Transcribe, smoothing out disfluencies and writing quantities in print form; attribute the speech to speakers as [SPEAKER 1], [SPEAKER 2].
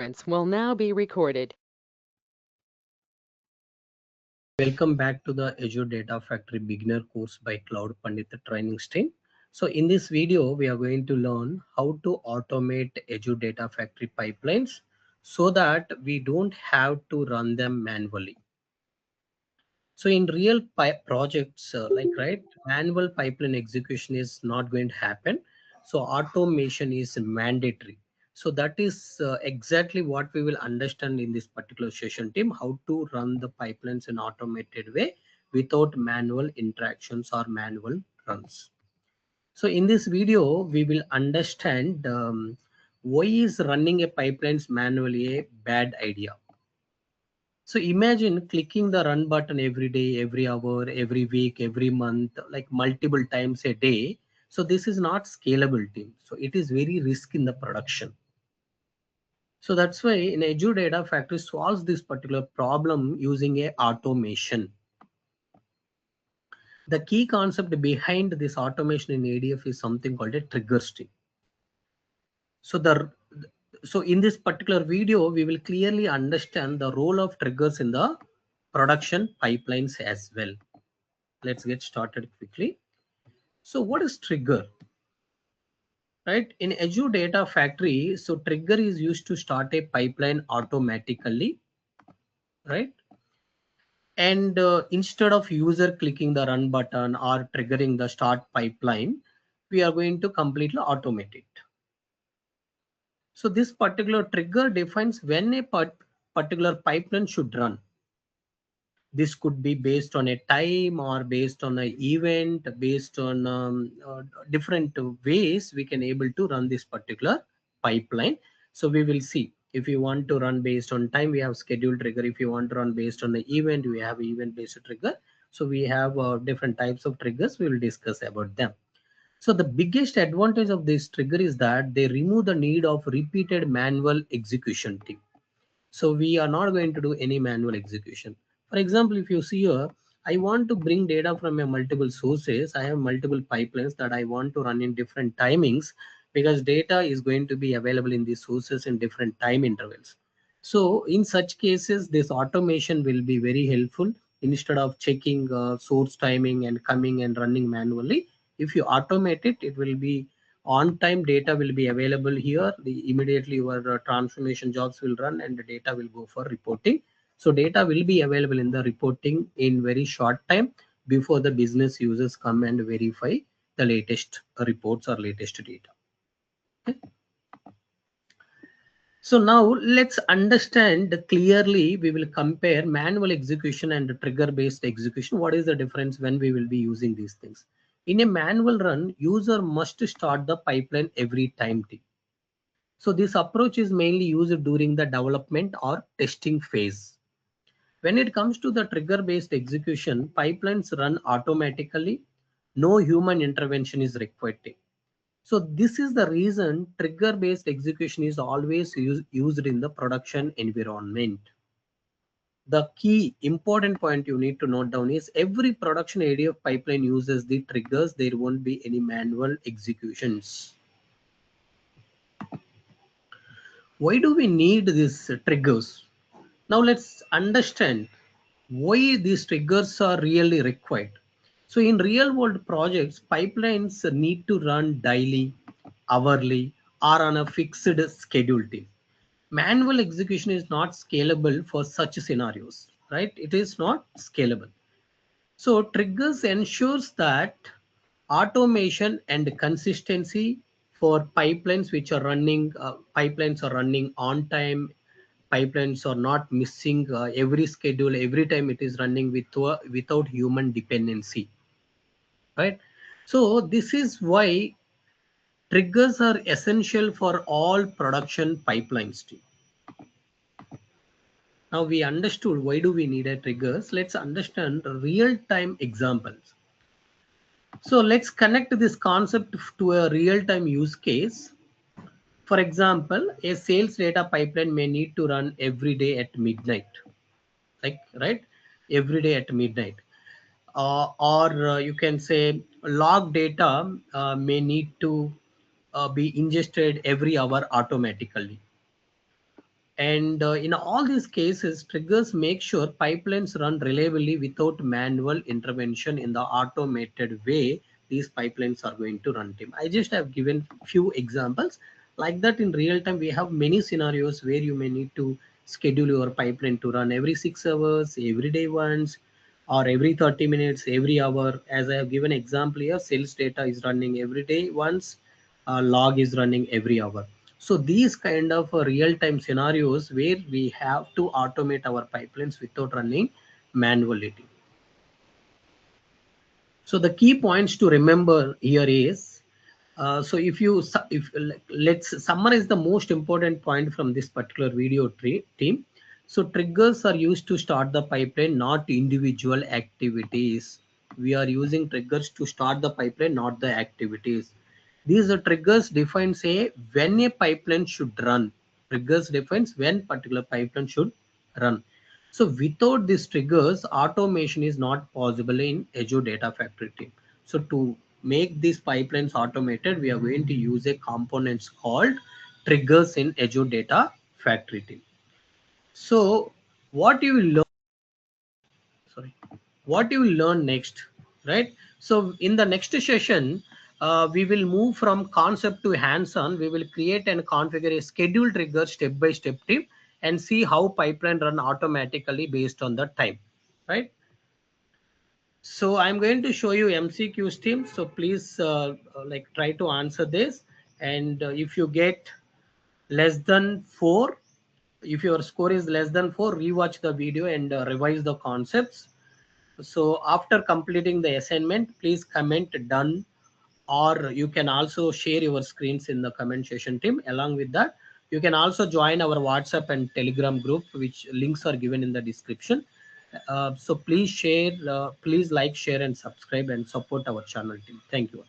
[SPEAKER 1] conference will now be recorded.
[SPEAKER 2] Welcome back to the Azure Data Factory beginner course by cloudpandith training stream. So in this video, we are going to learn how to automate Azure Data Factory pipelines so that we don't have to run them manually. So in real projects, manual pipeline execution is not going to happen. So automation is mandatory. So that is exactly what we will understand in this particular session team, how to run the pipelines in automated way without manual interactions or manual runs. So in this video, we will understand why is running a pipelines manually a bad idea. So imagine clicking the run button every day, every hour, every week, every month, like multiple times a day. So this is not scalable team. So it is very risk in the production. So that's why in Azure Data Factory solves this particular problem using a automation. The key concept behind this automation in ADF is something called a trigger stream. So in this particular video, we will clearly understand the role of triggers in the production pipelines as well. Let's get started quickly. So what is trigger? Right, in Azure Data Factory, so trigger is used to start a pipeline automatically, right? And instead of user clicking the run button or triggering the start pipeline, we are going to completely automate it. So this particular trigger defines when a particular pipeline should run. This could be based on a time or based on an event, based on different ways we can able to run this particular pipeline. So we will see, if you want to run based on time, we have scheduled trigger. If you want to run based on the event, we have event based trigger. So we have different types of triggers. We will discuss about them. So the biggest advantage of this trigger is that they remove the need of repeated manual execution team. So we are not going to do any manual execution. For example, if you see here, I want to bring data from a multiple sources. I have multiple pipelines that I want to run in different timings because data is going to be available in these sources in different time intervals. So in such cases, this automation will be very helpful. Instead of checking source timing and coming and running manually, if you automate it, it will be on time. Data will be available here. Immediately your transformation jobs will run and the data will go for reporting. So data will be available in the reporting in very short time before the business users come and verify the latest reports or latest data. Okay. So now let's understand clearly. We will compare manual execution and trigger based execution. What is the difference when we will be using these things? In a manual run, user must start the pipeline every time t. So this approach is mainly used during the development or testing phase. When it comes to the trigger based execution, pipelines run automatically. No human intervention is required. So this is the reason trigger based execution is always used in the production environment. The key important point you need to note down is every production ADF pipeline uses the triggers. There won't be any manual executions. Why do we need these triggers? Now let's understand why these triggers are really required. So in real world projects, pipelines need to run daily, hourly, or on a fixed schedule. Manual execution is not scalable for such scenarios, right? It is not scalable. So triggers ensures that automation and consistency for pipelines which are running, pipelines are running on time, pipelines are not missing every schedule, every time it is running without human dependency, right? So this is why triggers are essential for all production pipelines too. Now we understood why do we need a triggers. Let's understand real-time examples. So let's connect this concept to a real-time use case. For example, a sales data pipeline may need to run every day at midnight, like right, every day at midnight. Or you can say log data may need to be ingested every hour automatically. And in all these cases, triggers make sure pipelines run reliably without manual intervention. In the automated way, these pipelines are going to run team. I just have given few examples like that. In real time, we have many scenarios where you may need to schedule your pipeline to run every 6 hours, every day once, or every 30 minutes, every hour. As I have given example here, sales data is running every day once, log is running every hour. So these kind of real-time scenarios where we have to automate our pipelines without running manually. So the key points to remember here is, so if let's summarize the most important point from this particular video team. So triggers are used to start the pipeline, not individual activities. We are using triggers to start the pipeline, not the activities. These are triggers define say when a pipeline should run. Triggers defines when particular pipeline should run. So without these triggers, automation is not possible in Azure Data Factory team. So to make these pipelines automated, we are going to use a components called triggers in Azure Data Factory team. So what you will learn, sorry, what you will learn next, right? So in the next session, we will move from concept to hands-on. We will create and configure a schedule trigger step-by-step team and see how pipeline run automatically based on the time, right? So I'm going to show you MCQs team. So please like try to answer this. And if you get less than 4, if your score is less than 4, rewatch the video and revise the concepts. So after completing the assignment, please comment done, or you can also share your screens in the comment section team. Along with that, you can also join our WhatsApp and Telegram group, which links are given in the description. So please share, please like, share and subscribe and support our channel team. Thank you.